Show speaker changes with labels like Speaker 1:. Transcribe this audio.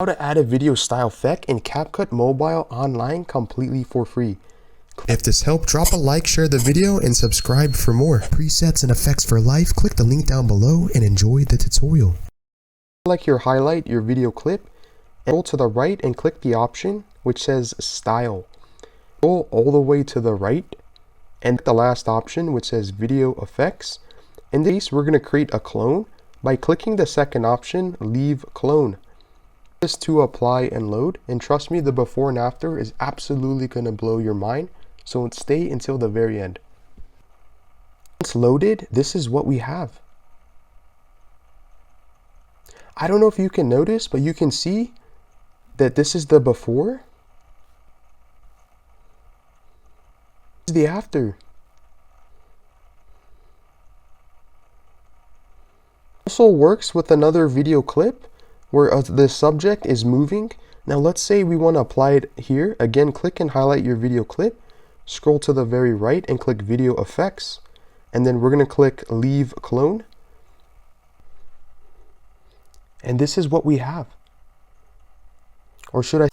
Speaker 1: How to add a video style effect in Capcut Mobile online completely for free.
Speaker 2: If this helped, drop a like, share the video, and subscribe for more. Presets and effects for life, click the link down below and enjoy the tutorial.
Speaker 1: Select your highlight, your video clip, and go to the right and click the option which says Style. Go all the way to the right and the last option which says Video Effects. In this case, we're going to create a clone by clicking the second option, Leave Clone. This to apply and load, and trust me, the before and after is absolutely going to blow your mind, so stay until the very end. Once loaded, this is what we have. I don't know if you can notice, but you can see that this is the before. This is the after. Also works with another video clip where the subject is moving. Now let's say we want to apply it here. Again, click and highlight your video clip, scroll to the very right and click Video Effects, and then we're going to click Leave Clone. And this is what we have. Or should I